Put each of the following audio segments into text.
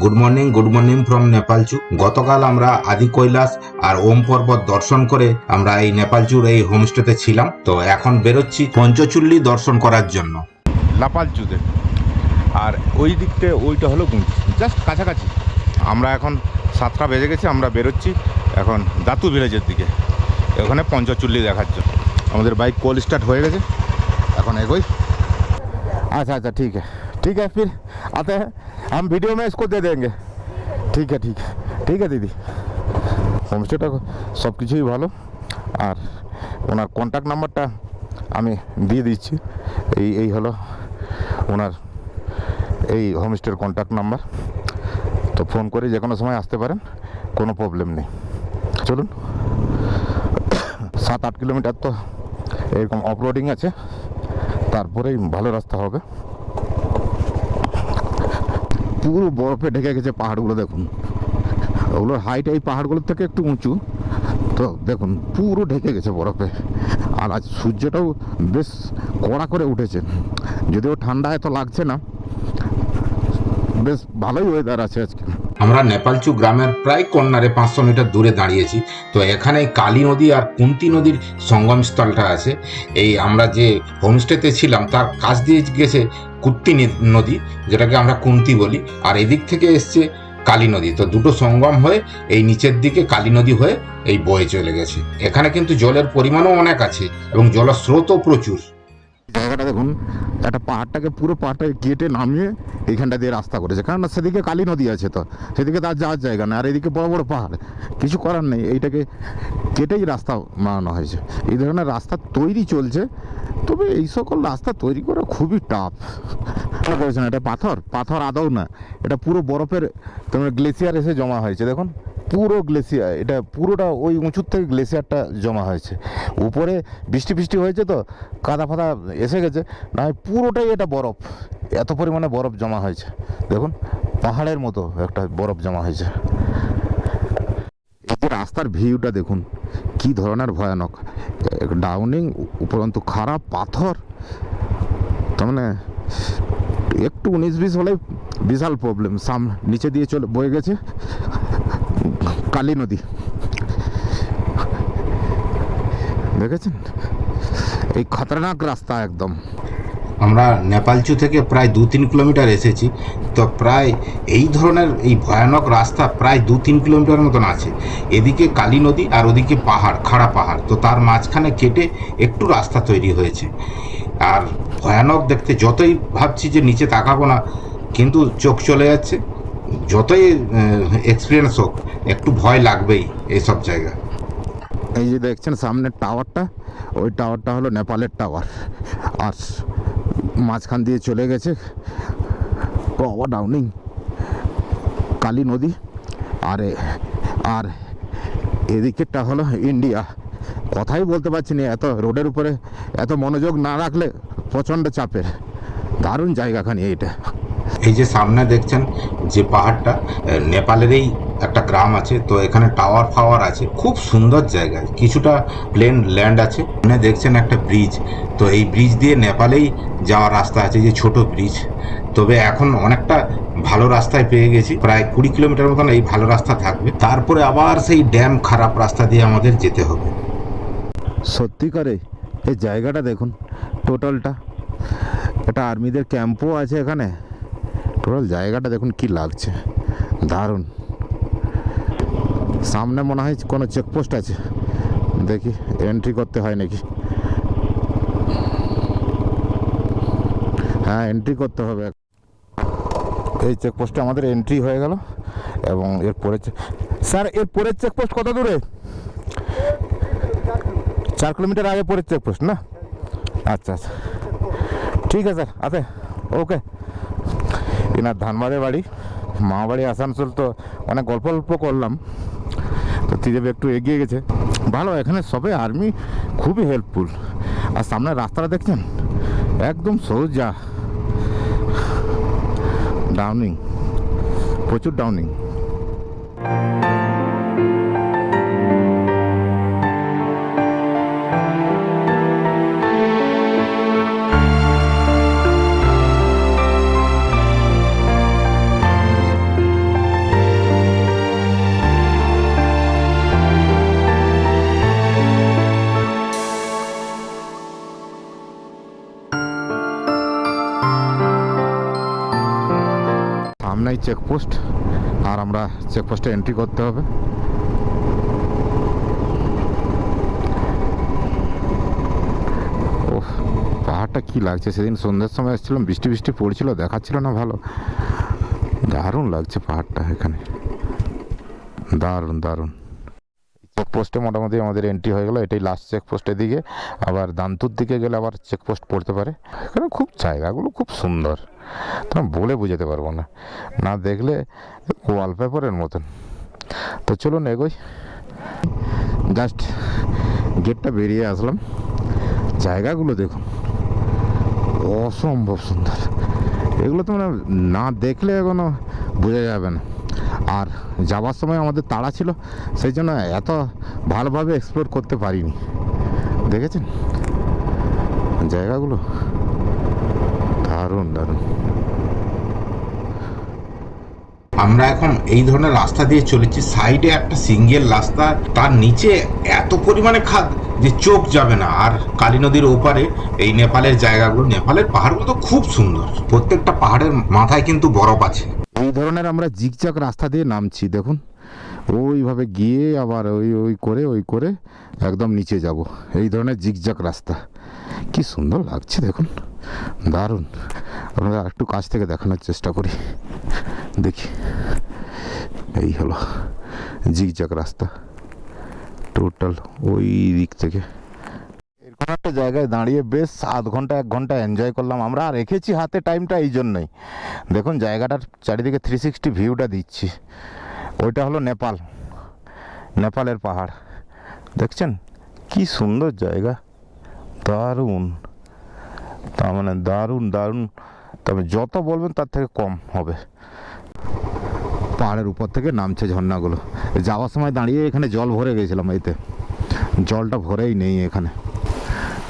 Good morning from নেপালচু। গতকাল আমরা আদি কৈলাস আর ওম পর্বত দর্শন করে আমরা এই নেপালচুর এই হোমস্টেতে ছিলাম। তো এখন বেরোচ্ছি পঞ্চচুল্লি দর্শন করার জন্য লাপালচুতে। আর ওই দিকতে ওইটা হলো গুঞ্জি, জাস্ট কাছাকাছি। আমরা এখন 7টা বেজে গেছে, আমরা বেরোচ্ছি এখন দাতু ভিলেজের দিকে, ওখানে পঞ্চচুল্লি দেখার জন্য। আমাদের বাইক কোল স্টার্ট হয়ে গেছে, এখন এগোই। अच्छा अच्छा ठीक है फिर आते हैं हम, वीडियो में इसको दे देंगे। ठीक है दीदी। হোমস্টেটা সব কিছুই ভালো, আর ওনার কন্ট্যাক্ট নাম্বারটা আমি দিয়ে দিচ্ছি। এই হলো ওনার এই হোমস্টের কন্ট্যাক্ট নাম্বার। তো ফোন করে যে কোনো সময় আসতে পারেন, কোনো প্রবলেম নেই। চলুন, 7-8 কিলোমিটার তো এরকম অফরোডিং আছে, তারপরেই ভালো রাস্তা হবে। পুরো বরফে ঢেকে গেছে পাহাড়গুলো, দেখুন ওগুলোর হাইট এই পাহাড়গুলোর থেকে একটু উঁচু, তো দেখুন পুরো ঢেকে গেছে বরফে। আর আজ সূর্যটাও বেশ কড়া করে উঠেছে, যদিও ঠান্ডা এত লাগছে না, বেশ ভালোই ওয়েদার আছে আজকে। আমরা নেপালচু গ্রামের প্রায় কর্নারে 500 মিটার দূরে দাঁড়িয়েছি। তো এখানে কালী নদী আর কুন্তি নদীর সঙ্গম স্থলটা আছে। এই আমরা যে হোমস্টেতে ছিলাম তার কাছ দিয়ে গেছে কুত্তি নদী, যেটাকে আমরা কুন্তি বলি, আর এদিক থেকে এসছে কালী নদী। তো দুটো সঙ্গম হয়ে এই নিচের দিকে কালী নদী হয়ে এই বয়ে চলে গেছে। এখানে কিন্তু জলের পরিমাণও অনেক আছে এবং জলস্রোতও প্রচুর। জায়গাটা দেখুন, একটা পুরো পাহাড়টাকে কেটে নামিয়ে এইখানটা দিয়ে রাস্তা করেছে, কারণ সেদিকে কালী নদী আছে, তো সেদিকে তার যাওয়ার জায়গা না, আর এদিকে বড় বড় পাহাড়, কিছু করার নেই, এইটাকে কেটেই রাস্তা বানানো হয়েছে। এই ধরনের রাস্তা তৈরি চলছে, তবে এই সকল রাস্তা তৈরি করা খুবই টাফ করেছে না। এটা পাথর আদৌ না, এটা পুরো বরফের তোমার গ্লেসিয়ার এসে জমা হয়েছে। দেখুন পুরো গ্লেসিয়ার, এটা পুরোটা ওই উঁচুর থেকে গ্লেসিয়ারটা জমা হয়েছে। উপরে বৃষ্টি হয়েছে তো কাদা ফাদা এসে গেছে, না পুরোটাই এটা বরফ, এত পরিমাণে বরফ জমা হয়েছে। দেখুন পাহাড়ের মতো একটা বরফ জমা হয়েছে। এই যে রাস্তার ভিউটা দেখুন কি ধরনের ভয়ানক, ডাউনিং, উপরন্তু খারাপ পাথর, তার মানে একটু 19-20 হলে বিশাল প্রবলেম। নিচে দিয়ে চলে বয়ে গেছে কালী নদী, দেখেছেন এই খতরনাক রাস্তা একদম। আমরা নেপালচু থেকে প্রায় 2-3 কিলোমিটার এসেছি। তো প্রায় এই ধরনের এই ভয়ানক রাস্তা প্রায় 2-3 কিলোমিটার মতন আছে। এদিকে কালী নদী আর ওদিকে পাহাড়, খাড়া পাহাড়, তো তার মাঝখানে কেটে একটু রাস্তা তৈরি হয়েছে। আর ভয়ানক দেখতে, যতই ভাবছি যে নিচে তাকাবো না, কিন্তু চোখ চলে যাচ্ছে। যতই এক্সপিরিয়েন্স হোক, একটু ভয় লাগবেই এইসব জায়গা। এই যে দেখছেন সামনের টাওয়ারটা, ওই টাওয়ারটা হলো নেপালের টাওয়ার, আর মাঝখান দিয়ে চলে গেছে পাওয়া ডাউনিং কালী নদী, আর এদিকেরটা হলো ইন্ডিয়া। কথাই বলতে পারছি না, এত রোডের উপরে এত মনোযোগ না রাখলে প্রচণ্ড চাপের। দারুণ জায়গাখানি এইটা। এই যে সামনে দেখছেন যে পাহাড়টা, নেপালেরই একটা গ্রাম আছে, তো এখানে টাওয়ার ফাওয়ার আছে, খুব সুন্দর জায়গা, কিছুটা প্লেন ল্যান্ড আছে। এখানে দেখছেন একটা ব্রিজ, তো এই ব্রিজ দিয়ে নেপালেই যাওয়ার রাস্তা আছে, যে ছোট ব্রিজ। তবে এখন অনেকটা ভালো রাস্তায় পেয়ে গেছি, প্রায় 20 কিলোমিটার মতন এই ভালো রাস্তা থাকবে, তারপরে আবার সেই ড্যাম খারাপ রাস্তা দিয়ে আমাদের যেতে হবে। সত্যিকারে এই জায়গাটা দেখুন, টোটালটা এটা আর্মিদের ক্যাম্পও আছে এখানে। টোটাল জায়গাটা দেখুন কি লাগছে, দারুণ। সামনে মনে হয় কোনো চেকপোস্ট আছে, দেখি এন্ট্রি করতে হয় নাকি। হ্যাঁ, এন্ট্রি করতে হবে। এই চেকপোস্টে আমাদের এন্ট্রি হয়ে গেল, এবং এরপরে স্যার এর পরের চেকপোস্ট কত দূরে? 4 কিলোমিটার আগে পরের চেকপোস্ট না? আচ্ছা, ঠিক আছে স্যার, আছে, ওকে। এনার ধানবাদের বাড়ি, মা বাড়ি আসানসোল। তো অনেক গল্প করলাম, তো ত্রিদেব একটু এগিয়ে গেছে। ভালো, এখানে সবে আর্মি খুবই হেল্পফুল। আর সামনে রাস্তাটা দেখছেন একদম সোজা, ডাউনিং, প্রচুর ডাউনিং। সামনেই চেকপোস্ট, আর আমরা চেকপোস্টে এন্ট্রি করতে হবে। ও পাহাড়টা কি লাগছে, সেদিন সন্ধ্যার সময় এসেছিলাম, বৃষ্টি বৃষ্টি পড়ছিল, দেখাচ্ছিল না ভালো। দারুণ লাগছে পাহাড়টা এখানে, দারুণ দারুণ। চেকপোস্টে মোটামুটি আমাদের এন্ট্রি হয়ে গেল। এটাই লাস্ট চেকপোস্টের দিকে, আবার দান্তুর দিকে গেলে আবার চেকপোস্ট পড়তে পারে। এখানে খুব জায়গাগুলো খুব সুন্দর, তোমরা বলে বোঝাতে পারবো না, না দেখলে ওয়ালপেপারের মতন। তো চলুন এগোই। জাস্ট গেটটা বেরিয়ে আসলাম, জায়গাগুলো দেখুন অসম্ভব সুন্দর। এগুলো তোমরা না দেখলে এখনো বোঝা যাবে না। আর যাওয়ার সময় আমাদের তাড়া ছিল, সেই জন্য এত ভালোভাবে এক্সপ্লোর করতে পারিনি। দেখেছেন জায়গাগুলো, দারুণ দারুণ। আমরা এখন এই ধরনের রাস্তা দিয়ে চলেছি, সাইডে একটা সিঙ্গেল রাস্তা, তার নিচে এত পরিমাণে খাদ যে চোখ যাবে না। আর কালী নদীর ওপারে এই নেপালের জায়গাগুলো, নেপালের পাহাড়গুলো তো খুব সুন্দর, প্রত্যেকটা পাহাড়ের মাথায় কিন্তু বরফ আছে। এই ধরনের আমরা জিগজাগ রাস্তা দিয়ে নামছি, দেখুন ওইভাবে গিয়ে আবার ওই করে একদম নিচে যাব। এই ধরনের জিগজাগ রাস্তা কি সুন্দর লাগছে দেখুন, দারুণ। আমরা একটু কাছ থেকে দেখানোর চেষ্টা করি, দেখি। এই হলো জিগজাগ রাস্তা, টোটাল ওই দিক থেকে। এরকম একটা জায়গায় দাঁড়িয়ে বেশ আধ ঘন্টা 1 ঘন্টা এনজয় করলাম আমরা। আর রেখেছি হাতে টাইমটা এই জন্যই, দেখুন জায়গাটার চারিদিকে 360 ভিউটা দিচ্ছি। ওইটা হলো নেপাল, নেপালের পাহাড়, দেখছেন কি সুন্দর জায়গা, দারুণ। তার মানে দারুণ দারুণ, তবে যত বলবেন তার থেকে কম হবে। পাহাড়ের উপর থেকে নামছে ঝর্ণাগুলো। যাওয়ার সময় দাঁড়িয়ে এখানে জল ভরে গেছিলাম, এইতে জলটা ভরেই নেই এখানে,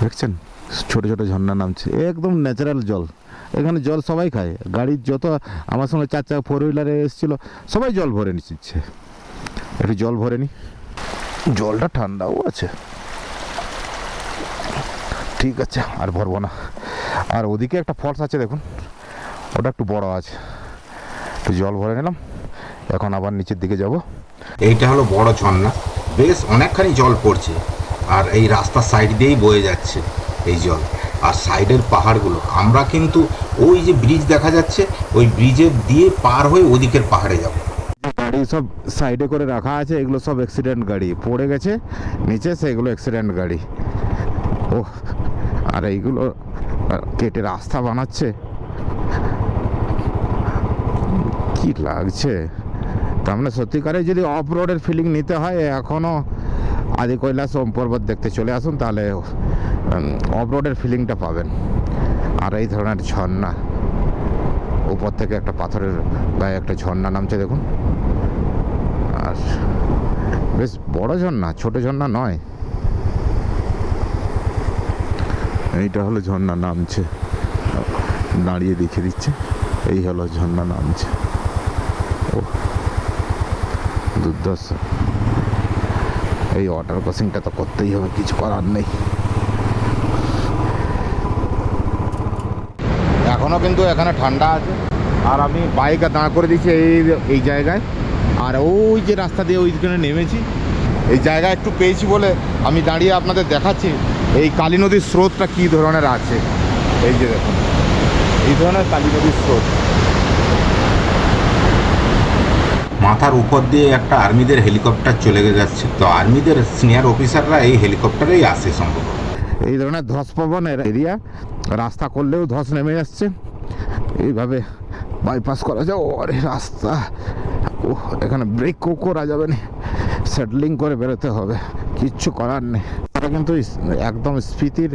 দেখছেন ছোট ছোট ঝর্ণা নামছে, একদম ন্যাচারাল জল। এখানে জল সবাই খায়, গাড়ির যত আমার সঙ্গে 4 চাকা 4 হুইলারে এসেছিলো সবাই জল ভরে নিচ্ছে। একটু জল ভরে নি, জলটা ঠান্ডাও আছে, ঠিক আছে আর ভরবো না। আর ওদিকে একটা ফলস আছে দেখুন, ওটা একটু বড় আছে, একটু জল ভরে নিলাম, এখন আবার নিচের দিকে যাব। এইটা হলো বড় ঝর্ণা, বেশ অনেকখানি জল পড়ছে, আর এই রাস্তার সাইড দিয়েই বয়ে যাচ্ছে এই জল। আর সাইডের পাহাড়গুলো, আমরা কিন্তু ওই যে ব্রিজ দেখা যাচ্ছে, ওই ব্রিজের দিয়ে পার হয়ে ওদিকের পাহাড়ে যাব। গাড়ি সব সাইডে করে রাখা আছে, এগুলো সব অ্যাক্সিডেন্ট গাড়ি, পড়ে গেছে নিচে, সেগুলো অ্যাক্সিডেন্ট গাড়ি। ও আর এইগুলো কেটে রাস্তা বানাচ্ছে, কি লাগছে। তার মানে সত্যিকারে যদি অফ রোডের ফিলিং নিতে হয়, এখনও আদি কৈলাস ওম পর্বত দেখতে চলে আসুন, তাহলে অফ রোডের ফিলিংটা পাবেন। আর এই ধরনের ঝর্ণা, উপর থেকে একটা পাথরের গায়ে একটা ঝর্ণা নামছে দেখুন, আর বেশ বড় ঝর্ণা, ছোট ঝর্ণা নয়। এইটা হলো ঝর্ণা নামছে, দাঁড়িয়ে দেখে দিচ্ছে, এই হলো ঝর্ণা নামছে। ও দুর্ধর্ষ, এই ওয়াটার ক্রসিংটা তো করতেই হবে, কিছু করার নেই। এখনও কিন্তু এখানে ঠান্ডা আছে, আর আমি বাইক দাঁড় করে দিচ্ছি এই জায়গায়। আর ওই যে রাস্তা দিয়ে ওইখানে নেমেছি, এই জায়গা একটু পেয়েছি বলে আমি দাঁড়িয়ে আপনাদের দেখাচ্ছি এই কালী নদীর স্রোতটা কী ধরনের আছে। এই যে দেখুন, এই ধরনের কালী নদীর স্রোত। মাথার উপর দিয়ে একটা আর্মিদের হেলিকপ্টার চলে যাচ্ছে, তো আর্মিদের সিনিয়র অফিসাররা এই হেলিকপ্টারেই আসে সম্ভবত। এই ধরনের ধসপ্রবণের এরিয়া, রাস্তা করলেও ধস নেমে যাচ্ছে, এইভাবে বাইপাস করা যায়। ওরে রাস্তা, ও এখানে ব্রেকও করা যাবে না, সেটলিং করে বেরোতে হবে, কিচ্ছু করার নেই। তারা কিন্তু একদম স্পিতির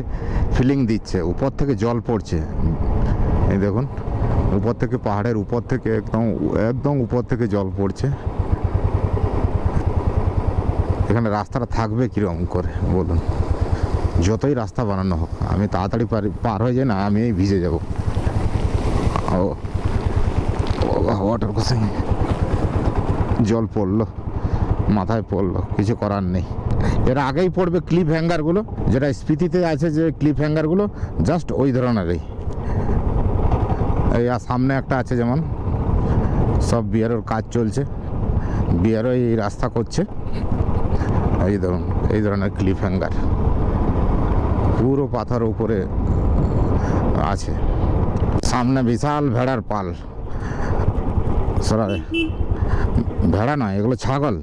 ফিলিং দিচ্ছে, উপর থেকে জল পড়ছে, এই দেখুন উপর থেকে, পাহাড়ের উপর থেকে একদম উপর থেকে জল পড়ছে। এখানে রাস্তাটা থাকবে কীরকম করে বলুন, যতই রাস্তা বানানো হোক, আমি তাড়াতাড়ি পার হয়ে যাই না, আমি ভিজে যাব। ও ওয়াটার ক্রসিং, জল পড়লো, মাথায় পড়লো, কিছু করার নেই। এর আগেই পড়বে ক্লিপ হ্যাঙ্গারগুলো, যেটা স্পিতিতে আছে যে ক্লিপ হ্যাঙ্গারগুলো, জাস্ট ওই ধরনেরই। এই আর সামনে একটা আছে যেমন, সব বিআরওর কাজ চলছে, বিআরও এই রাস্তা করছে। এই ধরুন এই ধরনের ক্লিফ হ্যাঙ্গার পুরো পাথর উপরে আছে। সামনে বিশাল ভেড়ার পাল, সরারে ভেড়া নয়, এগুলো ছাগল,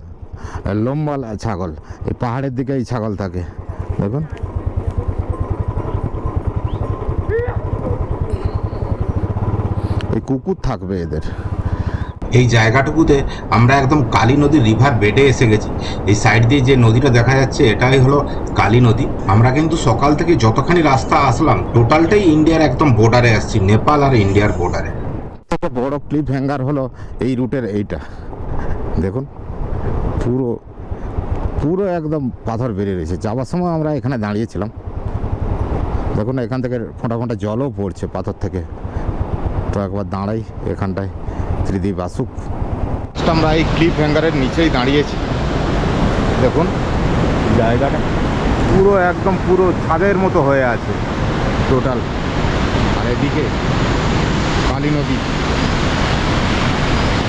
লম্বা ছাগল। এই পাহাড়ের দিকে এই ছাগল থাকে, দেখুন। এই কুকুর থাকবে এদের। এই জায়গাটুকুতে আমরা একদম কালী নদীর রিভার বেডে এসে গেছি। এই সাইড দিয়ে যে নদীটা দেখা যাচ্ছে এটাই হলো কালী নদী। আমরা কিন্তু সকাল থেকে যতখানি রাস্তা আসলাম টোটালটাই ইন্ডিয়ার একদম বর্ডারে আসছি, নেপাল আর ইন্ডিয়ার বর্ডারে। বড় ক্লিপ হ্যাঙ্গার হলো এই রুটের এইটা, দেখুন পুরো পুরো একদম পাথর বেরিয়ে রয়েছে। যাওয়ার সময় আমরা এখানে দাঁড়িয়েছিলাম, দেখুন এখান থেকে ফোঁটা ফোঁটা জলও পড়ছে পাথর থেকে। তো একবার দাঁড়াই এখানটায়, ত্রিদীপ আসুক। আমরা এই ক্লিপ হ্যাঙ্গারের নিচেই দাঁড়িয়েছি, দেখুন জায়গাটা পুরো একদম পুরো ছাদের মতো হয়ে আছে টোটাল। আর এদিকে কালী নদী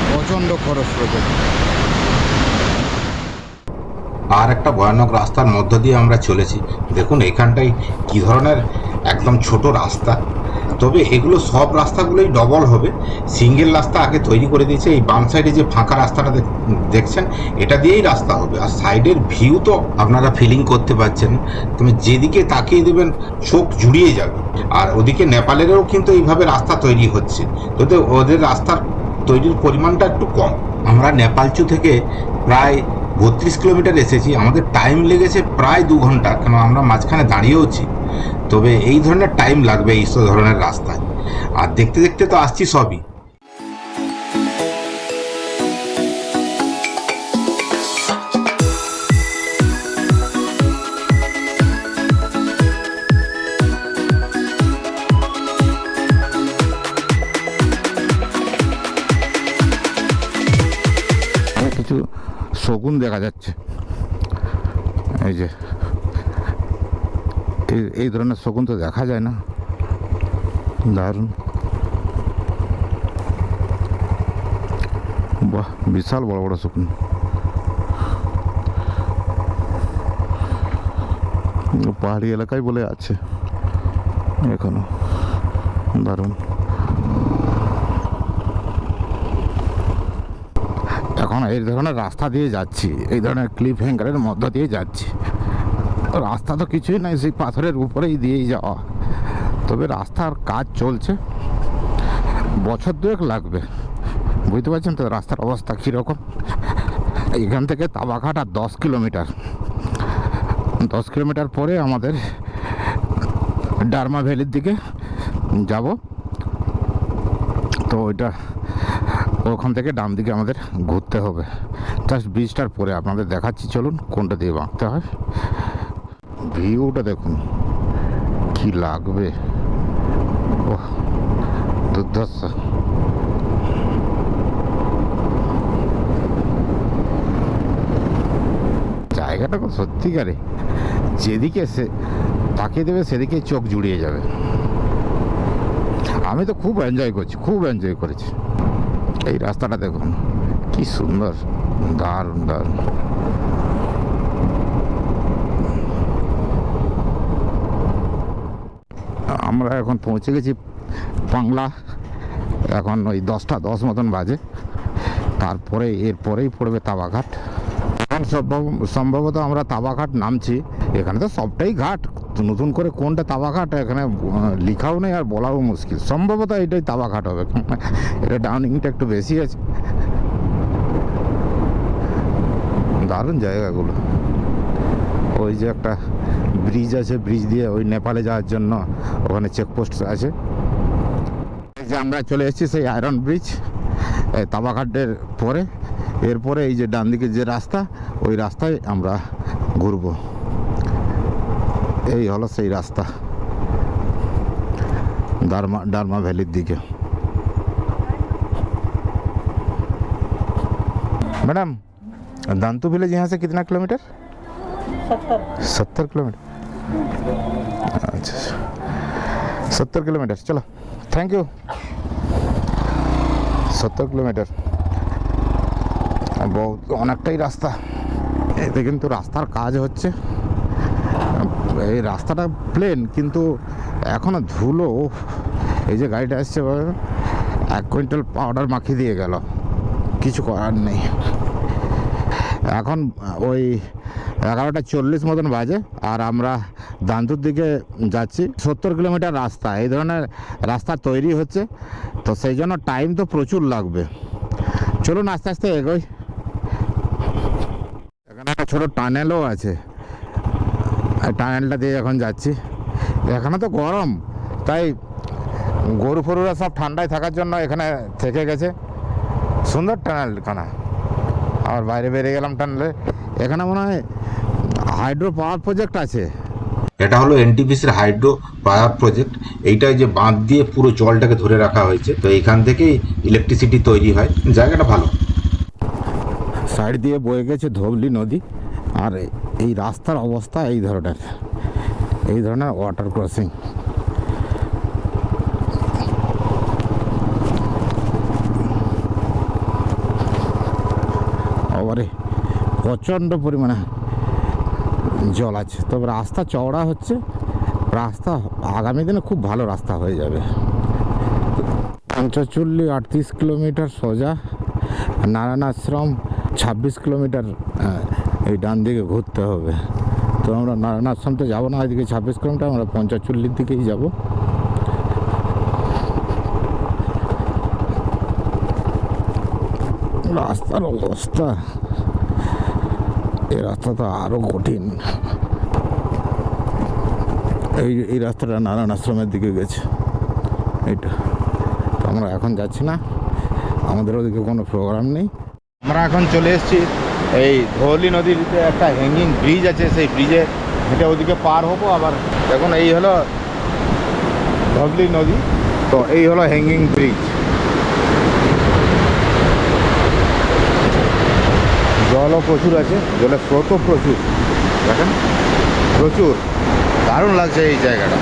প্রচণ্ড খরস্রোতে। আর একটা ভয়ানক রাস্তার মধ্য দিয়ে আমরা চলেছি। দেখুন এখানটায় কি ধরনের একদম ছোট রাস্তা, তবে এগুলো সব রাস্তাগুলোই ডবল হবে। সিঙ্গেল রাস্তা আগে তৈরি করে দিয়েছে। এই বাম সাইডে যে ফাঁকা রাস্তাটা দেখছেন এটা দিয়েই রাস্তা হবে। আর সাইডের ভিউ তো আপনারা ফিলিং করতে পারছেন, তুমি যেদিকে তাকিয়ে দেবেন চোখ জুড়িয়ে যাবে। আর ওদিকে নেপালেরও কিন্তু এইভাবে রাস্তা তৈরি হচ্ছে, তবে ওদের রাস্তার তৈরির পরিমাণটা একটু কম। আমরা নেপালচু থেকে প্রায় 32 কিলোমিটার এসেছি। আমাদের টাইম লেগেছে প্রায় 2 ঘন্টা, কেন আমরা মাঝখানে দাঁড়িয়েওছি। তবে এই ধরনের টাইম লাগবে এই সব ধরনের রাস্তায়। আর দেখতে দেখতে তো আসছি সবই। কিছু শগুন দেখা যাচ্ছে, এই যে এই ধরনের শগুন তো দেখা যায় না। দারুণ, বাহ বিশাল বড় বড় শগুন। পাহাড়ি এলাকায় বলে আছে এখনো, দারুণ। এখন এই ধরনের রাস্তা দিয়ে যাচ্ছি, এই ধরনের ক্লিপ হ্যাঙ্গারের মধ্য দিয়ে যাচ্ছি। রাস্তা তো কিছুই নাই, সেই পাথরের উপরেই দিয়েই যাওয়া। তবে রাস্তার কাজ চলছে, বছর 2 লাগবে। বুঝতে পারছেন তো রাস্তার অবস্থা কীরকম। এখান থেকে তাবাঘাট আর 10 কিলোমিটার। 10 কিলোমিটার পরে আমাদের ডারমা ভ্যালির দিকে যাব। তো ওইটা ওখান থেকে ডান দিকে আমাদের ঘুরতে হবে। জাস্ট ব্রিজটার পরে আপনাদের দেখাচ্ছি, চলুন কোনটা দিয়ে বাঁকতে হয়। ভিউটা দেখুন কি লাগবে, ওহ দুর্ধর্ষ। জায়গাটা খুব সত্যিকারে, যেদিকে সে তাকিয়ে দেবে সেদিকে চোখ জুড়িয়ে যাবে। আমি তো খুব এনজয় করছি, খুব এনজয় করেছি। এই রাস্তাটা দেখুন কি সুন্দর, দারুণ দারুণ। আমরা এখন পৌঁছে গেছি পাংলা। এখন ওই 10টা 10 মতন বাজে। তারপরে এরপরেই পড়বে তাবাঘাট। এখন সম্ভবত আমরা তাবাঘাট নামছি। এখানে তো সবটাই ঘাট, নতুন করে কোনটা তাবাঘাট এখানে লেখাও নেই আর বলাও মুশকিল। সম্ভবত এটাই তাবাঘাট হবে, এটা ডাউনিংটা একটু বেশি আছে। দারুণ জায়গাগুলো। ওই যে একটা ব্রিজ আছে, ব্রিজ দিয়ে ওই নেপালে যাওয়ার জন্য ওখানে চেকপোস্ট আছে। এই যে আমরা চলে এসেছি সেই আয়রন ব্রিজ তাবাঘাটের পরে। এরপরে এই যে ডান দিকে যে রাস্তা, ওই রাস্তায় আমরা ঘুরবো। এই হলো সেই রাস্তা ডারমা ভ্যালির দিকে। मैडम दांतू विलेज यहाँ से कितना किलोमीटर? 70 किलोमीटर। अच्छा 70 किलोमीटर, चलो थैंक यू। 70 किलोमीटर। অনেকটাই রাস্তা। এতে কিন্তু রাস্তার কাজ হচ্ছে। এই রাস্তাটা প্লেন কিন্তু এখনো ধুলো। এই যে গাড়িটা আসছে 1 কুইন্টাল পাউডার মাখিয়ে দিয়ে গেল, কিছু করার নেই। এখন ওই 11:40 মতন বাজে, আর আমরা দান্তুর দিকে যাচ্ছি। 70 কিলোমিটার রাস্তা, এই ধরনের রাস্তা তৈরি হচ্ছে, তো সেই জন্য টাইম তো প্রচুর লাগবে। চলুন আস্তে আস্তে এগোই। এখানে একটা ছোটো টানেলও আছে, টানেলটা দিয়ে এখন যাচ্ছি। এখানে তো গরম, তাই গরু ফরুরা সব ঠান্ডায় থাকার জন্য এখানে থেকে গেছে। সুন্দর টানেলখানা। আর বাইরে বেরিয়ে গেলাম টানেলে। এখানে মনে হয় হাইড্রো পাওয়ার প্রজেক্ট আছে। এটা হলো এনটিপিসির হাইড্রো পাওয়ার প্রজেক্ট। এইটাই যে বাঁধ দিয়ে পুরো জলটাকে ধরে রাখা হয়েছে, তো এইখান থেকেই ইলেকট্রিসিটি তৈরি হয়। জায়গাটা ভালো। সাইড দিয়ে বয়ে গেছে ধবলি নদী। আর এই রাস্তার অবস্থা এই ধরনের ওয়াটার ক্রসিং। আবারে প্রচণ্ড পরিমাণে জল আছে, তবে রাস্তা চওড়া হচ্ছে। রাস্তা আগামী দিনে খুব ভালো রাস্তা হয়ে যাবে। 38 কিলোমিটার সোজা, নারায়ণ আশ্রম 26 কিলোমিটার এই ডান দিকে ঘুরতে হবে। তো আমরা নারায়ণ আশ্রম তো যাবো না, এদিকে 26 কিলোমিটার, আমরা 45 দিকেই যাব। রাস্তার অবস্থা, এই রাস্তা তো আরও কঠিন। এই রাস্তাটা নারায়ণ আশ্রমের দিকে গেছে এইটা। তো আমরা এখন যাচ্ছি না, আমাদের ওদিকে কোনো প্রোগ্রাম নেই। আমরা এখন চলে এসেছি এই ধৌলি নদীতে একটা হ্যাঙ্গিং ব্রিজ আছে, সেই ব্রিজে হেঁটে ওদিকে পার হবো। আবার দেখুন এই হলো ধৌলি নদী, তো এই হলো হ্যাঙ্গিং ব্রিজ। জলও প্রচুর আছে, জলের স্রোতও প্রচুর, দেখেন প্রচুর। দারুণ লাগছে এই জায়গাটা,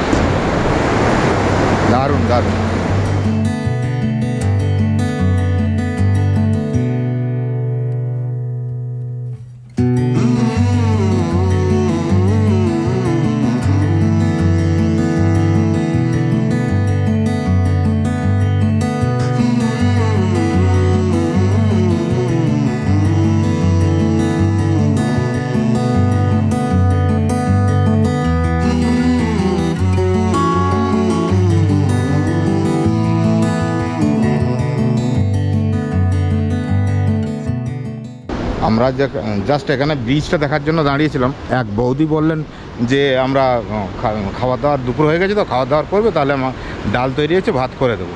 দারুণ দারুণ। আমরা জাস্ট এখানে ব্রিজটা দেখার জন্য দাঁড়িয়েছিলাম। এক বৌদি বললেন যে আমরা খাওয়া দাওয়ার দুপুর হয়ে গেছে, তো খাওয়া দাওয়ার করবে, তাহলে আমার ডাল তৈরি হয়েছে, ভাত করে দেবো।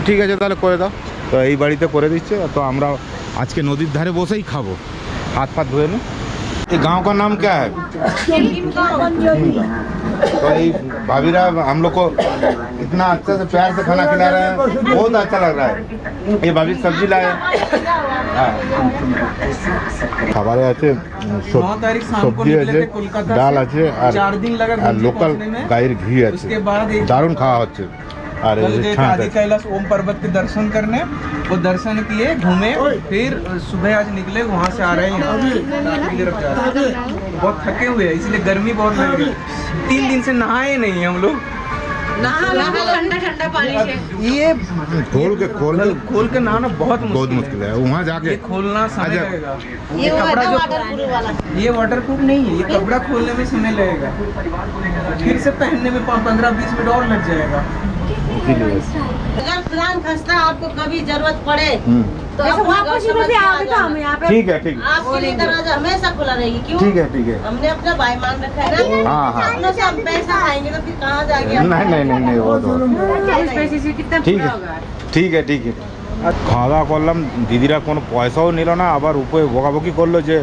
ঠিক আছে তাহলে করে দাও। তো এই বাড়িতে করে দিচ্ছে, তো আমরা আজকে নদীর ধারে বসেই খাবো, हाथ पाथ धोए ना। ये गांव का नाम क्या है? तो ये भाभीरा हम लोग को इतना अच्छा से प्यार से खाना खिला रहे हैं, बहुत अच्छा लग रहा है। ये भाभी सब्जी लाए, খাবারে আছে সবজি আছে, ডাল আছে, আর লোকাল গায়ের ঘি আছে। দারুণ খাওয়া হচ্ছে। और आदि कैलाश ओम पर्वत के दर्शन करने, वो दर्शन किए, घूमे, फिर सुबह आज निकले, वहाँ से आ रहे हैं यहाँ की तरफ जा रहे हैं। बहुत थके हुए हैं, इसलिए गर्मी बहुत लग रही है। 3 दिन से नहाए नहीं हम लोग। ठंडा ठंडा पानी से ये खोल के नहाना बहुत मुश्किल है। वहाँ जाके ये खोलना समय लगेगा। ये कपड़ा जो वाटरप्रूफ वाला, ये वाटरप्रूफ नहीं है, ये कपड़ा खोलने में समय लगेगा, फिर से पहनने में 15-20 मिनट और लग जाएगा। अगर प्लान खस्ता आपको कभी जरूरत पड़े तो ठीक है ठीक है आपके लिए दरवाजा हमेशा खुला रहेगी। क्यों? ठीक है ठीक है। हमने अपना भाई मान रखा है ना। हाँ हाँ अपने से हम पैसा खाएंगे तो फिर कहाँ जाएंगे? नहीं वो तो ঠিক আছে ঠিক আছে। খাওয়া দাওয়া করলাম, দিদিরা কোনো পয়সাও নিল না, আবার উপরে বকাবকি করলো যে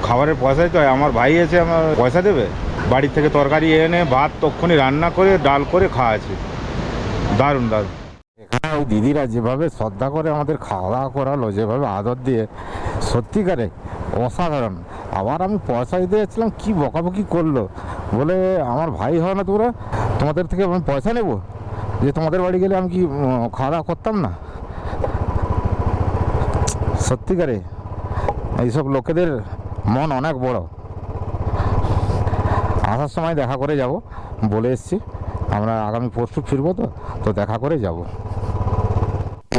খাবারের পয়সাই তো আমার ভাই এসে আমার পয়সা দেবে। বাড়ির থেকে তরকারি এনে ভাত তক্ষণি রান্না করে ডাল করে খাওয়া আছে। দারুণ দারুণ। এখানে ওই দিদিরা যেভাবে শ্রদ্ধা করে আমাদের খাওয়া দাওয়া করালো, যেভাবে আদর দিয়ে, সত্যিকারে অসাধারণ। আবার আমি পয়সা দিতে যাচ্ছিলাম, কি বকাবকি করলো, বলে আমার ভাই হয় না তোরা, তোমাদের থেকে আমি পয়সা নেব, যে তোমাদের বাড়ি গেলে আমি কি খাওয়া দাওয়া করতাম না। সত্যিকারে এইসব লোকেদের মন অনেক বড়। আসার সময় দেখা করে যাব, বলে এসছি আমরা আগামী পরশু ফিরবো, তো দেখা করে যাব।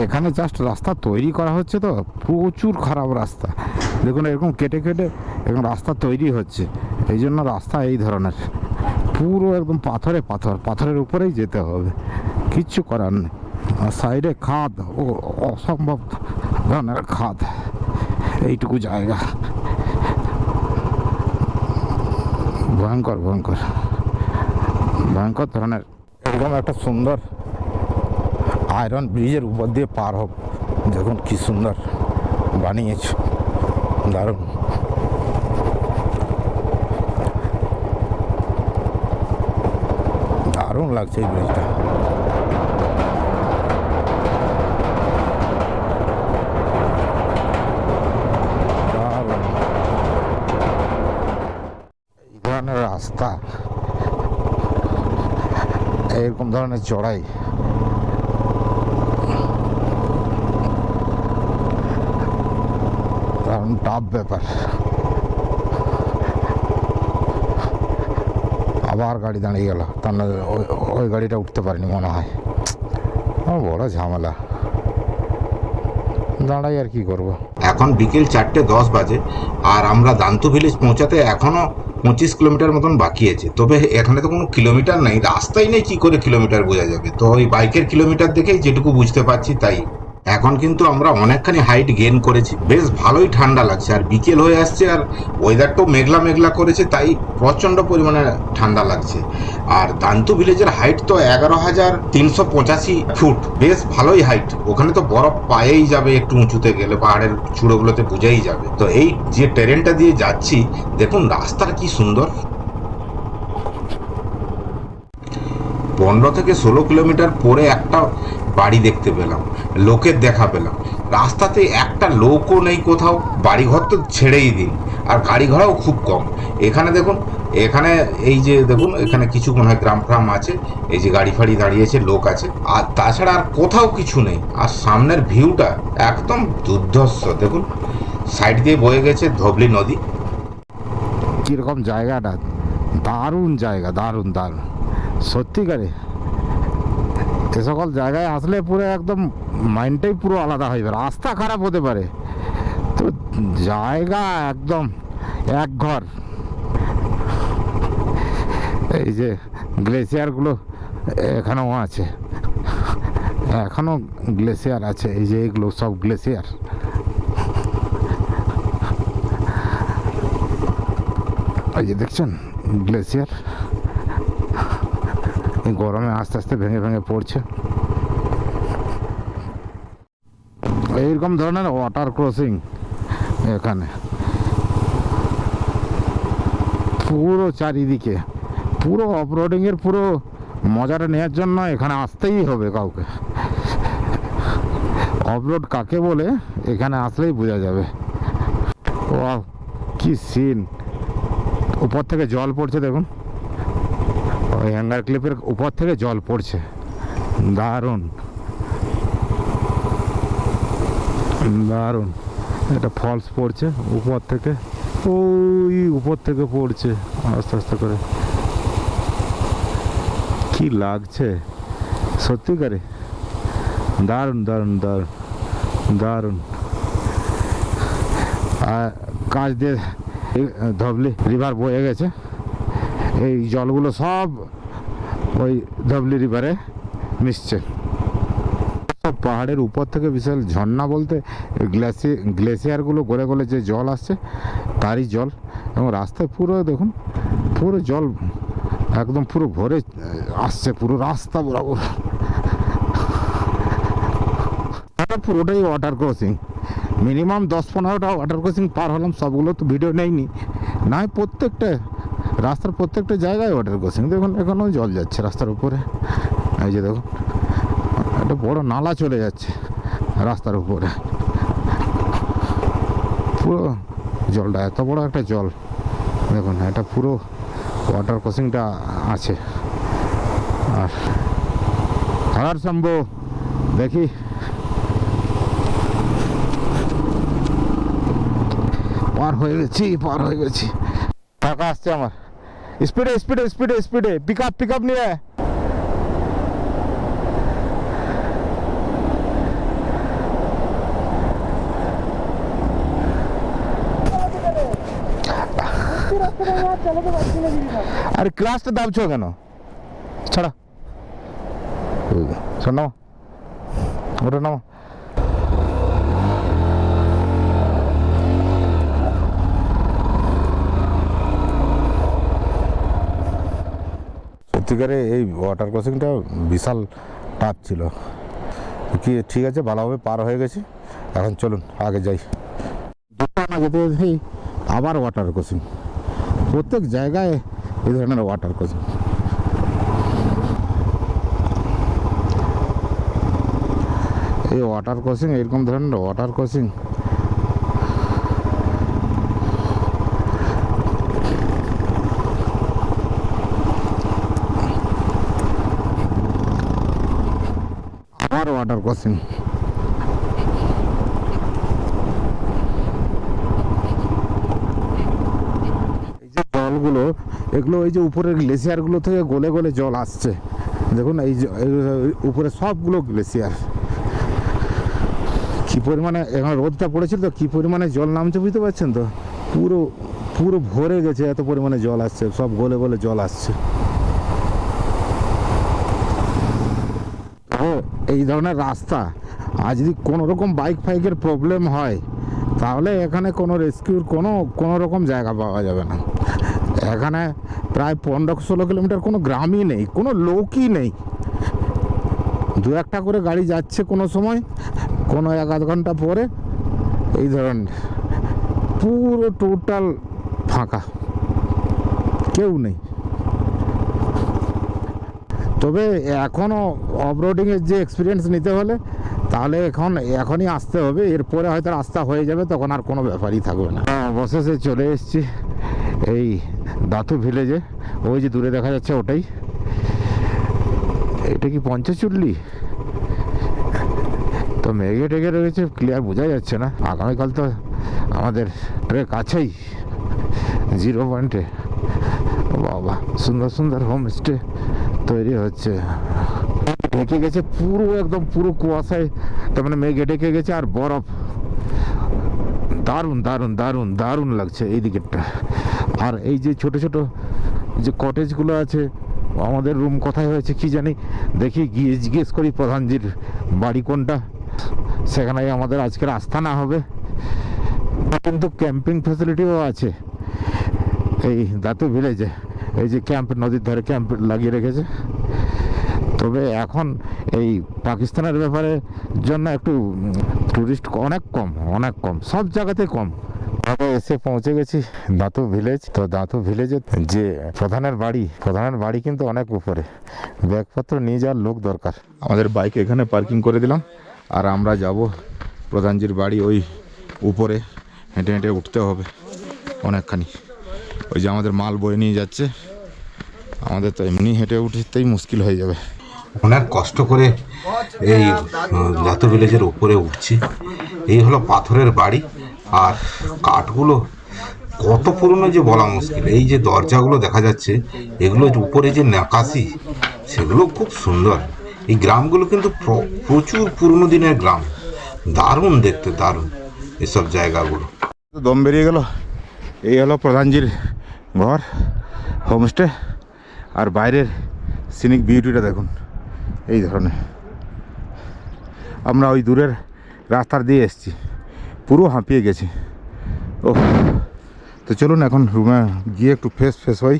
এখানে জাস্ট রাস্তা তৈরি করা হচ্ছে, তো প্রচুর খারাপ রাস্তা দেখুন, এরকম কেটে কেটে এরকম রাস্তা তৈরি হচ্ছে। এই জন্য রাস্তা এই ধরনের পুরো একদম পাথরের উপরেই যেতে হবে, কিচ্ছু করার নেই। আর সাইডে খাদ, ও অসম্ভব ধরনের খাদ, এইটুকু জায়গা ভয়ঙ্কর ভয়ঙ্কর ভয়ঙ্কর ধরনের। এরকম একটা সুন্দর আয়রন ব্রিজের উপর দিয়ে পার হোক, দেখুন কি সুন্দর বানিয়েছে, দারুণ। দারুণ লাগছে এই ব্রিজটা। দারুণ। এই ধরনের রাস্তা, এরকম ধরনের চড়াই, দারুণ টাফ ব্যাপার। আবার গাড়ি দাঁড়িয়ে গেল, তাহলে ওই গাড়িটা উঠতে পারিনি মনে হয়। বড় ঝামেলা, দাঁড়াই আর কি করব। এখন বিকেল 4:10 বাজে, আর আমরা দান্তু ভিলেজ পৌঁছাতে এখনো 25 কিলোমিটার মতন বাকি আছে। তবে এখানে তো কোনো কিলোমিটার নেই, রাস্তাই নেই, কি করে কিলোমিটার বোঝা যাবে? তো ওই বাইকের কিলোমিটার দেখেই যেটুকু বুঝতে পারছি তাই। এখন কিন্তু আমরা অনেকখানি হাইট গেইন করেছি, বেশ ভালোই ঠান্ডা লাগছে, আর বিকেল হয়ে আসছে, আর ওয়েদারটাও মেঘলা মেঘলা করেছে, তাই প্রচণ্ড পরিমাণে ঠান্ডা লাগছে। আর দান্তু ভিলেজের হাইট তো 11,385 ফুট, বেশ ভালোই হাইট। ওখানে তো বরফ পায়েই যাবে, একটু উঁচুতে গেলে পাহাড়ের চূড়োগুলোতে বোঝাই যাবে। তো এই যে ট্রেনটা দিয়ে যাচ্ছি, দেখুন রাস্তাটা কি সুন্দর। 15 থেকে 16 কিলোমিটার পরে একটা বাড়ি দেখতে পেলাম, লোকের দেখা পেলাম। রাস্তাতে একটা লোকও নেই কোথাও, বাড়িঘর তো ছেড়েই দিন, আর গাড়ি ঘোড়াও খুব কম। এখানে দেখুন, এখানে এই যে দেখুন, এখানে কিছু মনে হয় গ্রাম ফ্রাম আছে, এই যে গাড়ি ফাড়ি দাঁড়িয়েছে, লোক আছে, আর তাছাড়া আর কোথাও কিছু নেই। আর সামনের ভিউটা একদম দুর্ধর্ষ, দেখুন সাইড দিয়ে বয়ে গেছে ধবলি নদী। কীরকম জায়গাটা, দারুণ জায়গা, দারুণ দারুণ সত্যিকারে। এ সকল জায়গায় আসলে পুরো একদম মাইন্ডটাই পুরো আলাদা হয়ে যাবে। রাস্তা খারাপ হতে পারে, তো জায়গা একদম এক ঘর। এই যে গ্লেসিয়ারগুলো এখানেও আছে, এখনও গ্লেসিয়ার আছে, এই যে এগুলো সব গ্লেসিয়ার। এই যে দেখছেন গ্লেসিয়ার, এই গরমে আস্তে আস্তে ভেঙে ভেঙে পড়ছে। এইরকম ধরনের ওয়াটার ক্রসিং এখানে পুরো চারিদিকে, পুরো অফরোডিংয়ের পুরো মজাটা নেওয়ার জন্য এখানে আসতেই হবে কাউকে। অফরোড কাকে বলে এখানে আসলেই বোঝা যাবে। ওয়াও, কি সিন! উপর থেকে জল পড়ছে দেখুন, ওই হ্যাঙ্গার ক্লিপের উপর থেকে জল পড়ছে, দারুণ দারুণ। এটা ফলস পড়ছে উপর থেকে, ওই উপর থেকে পড়ছে আস্তে আস্তে করে, কি লাগছে সত্যিকারে, দারুণ দারুণ দারুণ দারুণ। আর কাছ দিয়ে ধবলি রিভার বয়ে গেছে, এই জলগুলো সব ওই ধবলি রিভারে মিশছে। সব পাহাড়ের উপর থেকে বিশাল ঝর্ণা বলতে গ্লেসিয়ারগুলো গলে গলে যে জল আসছে তারই জল। এবং রাস্তায় পুরো দেখুন, পুরো জল একদম পুরো ভরে আসছে পুরো রাস্তা বরাবর। পুরোটাই ওয়াটার ক্রসিং, মিনিমাম 10-15টা ওয়াটার ক্রসিং পার হলাম, সবগুলো তো ভিডিও নেইনি, নয় প্রত্যেকটা রাস্তার প্রত্যেকটা জায়গায় ওয়াটার ক্রসিং। দেখুন এখনও জল যাচ্ছে রাস্তার উপরে, এই যে দেখুন একটা বড় নালা চলে যাচ্ছে রাস্তার উপরে, পুরো জলটা এত বড় একটা জল দেখুন, এটা পুরো ওয়াটার ক্রসিংটা আছে। আর সম্ভব দেখি পার হয়ে গেছি টাকা আসছে আমার স্পিডে পিক আপ নিয়ে আরে ক্লাসটা দাবছো কেন ছাড়া শোন নাও ওটা নাও সত্যিকারে এই ওয়াটার ক্রসিংটা বিশাল টাফ ছিল কি ঠিক আছে ভালোভাবে পার হয়ে গেছি এখন চলুন আগে যাই দুটো না যেতে যেতেই আবার ওয়াটার ক্রসিং প্রত্যেক জায়গায় এই ধরনের ওয়াটার ক্রসিং এই ওয়াটার ক্রসিং এরকম ধরনের ওয়াটার ক্রসিং আবার ওয়াটার ক্রসিং জলগুলো এগুলো এই যে উপরের গ্লেসিয়ারগুলো থেকে গলে গলে জল আসছে দেখুন এই যে উপরে সবগুলো গ্লেসিয়ার কি পরিমাণে এখন রোদটা পড়েছিল তো কি পরিমাণে জল নামছে বুঝতে পারছেন তো পুরো পুরো ভরে গেছে এত পরিমাণে জল আসছে সব গলে গলে জল আসছে তো এই ধরনের রাস্তা আর যদি কোনো রকম বাইক ফাইকের প্রবলেম হয় তাহলে এখানে কোনো রেস্কিউর কোনো রকম জায়গা পাওয়া যাবে না এখানে প্রায় 15-16 কিলোমিটার কোনো গ্রামই নেই কোনো লোকই নেই দু একটা করে গাড়ি যাচ্ছে কোনো সময় কোনো 1-8 ঘন্টা পরে এই ধরনের পুরো টোটাল ফাঁকা কেউ নেই তবে এখনও অফরোডিংয়ের যে এক্সপিরিয়েন্স নিতে হলে তাহলে এখনই আসতে হবে এরপরে হয়তো রাস্তা হয়ে যাবে তখন আর কোনো ব্যাপারই থাকবে না অবশেষে চলে এসেছি এই দাতু ভিলেজে ওই যে দূরে দেখা যাচ্ছে ওটাই এটা কি পঞ্চচুল্লি তো মেঘে টেঘে রয়েছে ক্লিয়ার বোঝা যাচ্ছে না আগামীকাল তো আমাদের ট্রেক আছেই 0 পয়েন্টে বাবা সুন্দর সুন্দর হোমস্টে তৈরি হচ্ছে ঢেকে গেছে পুরো একদম পুরো কুয়াশায় তার মানে মেঘে ঢেকে গেছে আর বরফ দারুণ দারুণ দারুণ দারুণ লাগছে এই দিকেরটা আর এই যে ছোট ছোট যে কটেজগুলো আছে আমাদের রুম কোথায় হয়েছে কি জানি দেখি গিয়ে জিজ্ঞেস করি প্রধানজির বাড়ি কোনটা সেখানে আমাদের আজকের আস্থানা হবে কিন্তু ক্যাম্পিং ফ্যাসিলিটিও আছে এই দাতু ভিলেজে এই যে ক্যাম্প নদীর ধারে ক্যাম্প লাগিয়ে রেখেছে তবে এখন এই পাকিস্তানের ব্যাপারে জন্য একটু টুরিস্ট অনেক কম সব জায়গাতে কম আমরা এসে পৌঁছে গেছি দাতু ভিলেজ তো দাতু ভিলেজে যে প্রধানের বাড়ি কিন্তু অনেক উপরে ব্যাগপত্র নিয়ে যাওয়ার লোক দরকার আমাদের বাইক এখানে পার্কিং করে দিলাম আর আমরা যাব প্রধানজির বাড়ি ওই উপরে হেঁটে হেঁটে উঠতে হবে অনেকখানি ওই যে আমাদের মাল বয়ে নিয়ে যাচ্ছে আমাদের তো এমনি হেঁটে উঠতেই মুশকিল হয়ে যাবে অনেক কষ্ট করে এই দাতু ভিলেজের উপরে উঠছি এই হলো পাথরের বাড়ি আর কাঠগুলো কত পুরনো যে বলা মুশকিল এই যে দরজাগুলো দেখা যাচ্ছে এগুলো উপরে যে নাকাশি সেগুলো খুব সুন্দর এই গ্রামগুলো কিন্তু প্রচুর পুরনো দিনের গ্রাম দারুণ দেখতে দারুণ এসব জায়গাগুলো দম বেরিয়ে গেল এই হলো প্রধানজির ঘর হোমস্টে আর বাইরের সিনিক বিউটিটা দেখুন এই ধরনের আমরা ওই দূরের রাস্তার দিয়ে এসেছি পুরো হাঁপিয়ে গেছি ও তো চলুন এখন রুমে গিয়ে একটু ফ্রেশ হই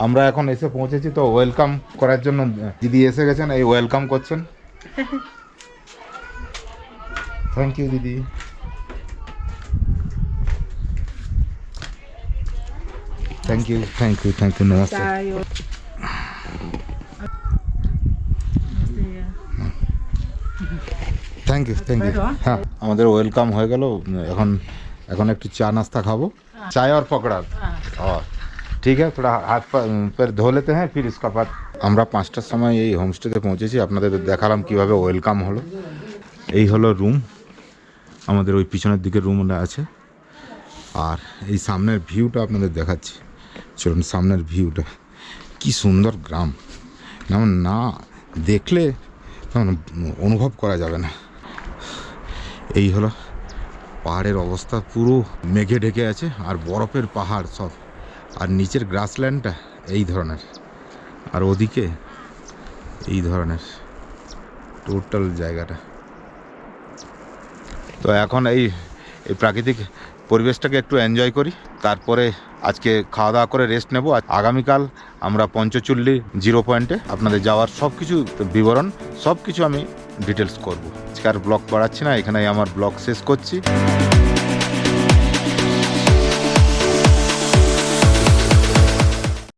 আমরা এখন এসে পৌঁছেছি তো ওয়েলকাম করার জন্য দিদি এসে গেছেন এই ওয়েলকাম করছেন থ্যাংক ইউ দিদি থ্যাংক ইউ নমস্তে থ্যাংক ইউ হ্যাঁ আমাদের ওয়েলকাম হয়ে গেল এখন একটু চা নাস্তা খাবো চাय और पकड़ा और ठीक है थोड़ा हाथ पैर धो लेते हैं फिर इसका बाद আমরা 5টার সময় এই হোমস্টেতে পৌঁছেছি আপনাদের দেখালাম কিভাবে ওয়েলকাম হলো এই হলো রুম আমাদের ওই পিছনের দিকে রুমটা আছে আর এই সামনের ভিউটা আপনাদের দেখাচ্ছি, চলুন সামনের ভিউটা, কি সুন্দর গ্রাম, যেমন না দেখলে তেমন অনুভব করা যাবে না। এই হলো পাহাড়ের অবস্থা, পুরো মেঘে ঢেকে আছে আর বরফের পাহাড় সব, আর নিচের গ্রাসল্যান্ডটা এই ধরনের, আর ওদিকে এই ধরনের টোটাল জায়গাটা। তো এখন এই প্রাকৃতিক পরিবেশটাকে একটু এনজয় করি, তারপরে আজকে খাওয়া দাওয়া করে রেস্ট নেব। আগামীকাল আমরা পঞ্চচুল্লি জিরো পয়েন্টে আপনাদের যাওয়ার সব কিছু বিবরণ, সব কিছু আমি ডিটেলস করব। আজকে আর ব্লগ বাড়াচ্ছি না, এখানেই আমার ব্লগ শেষ করছি।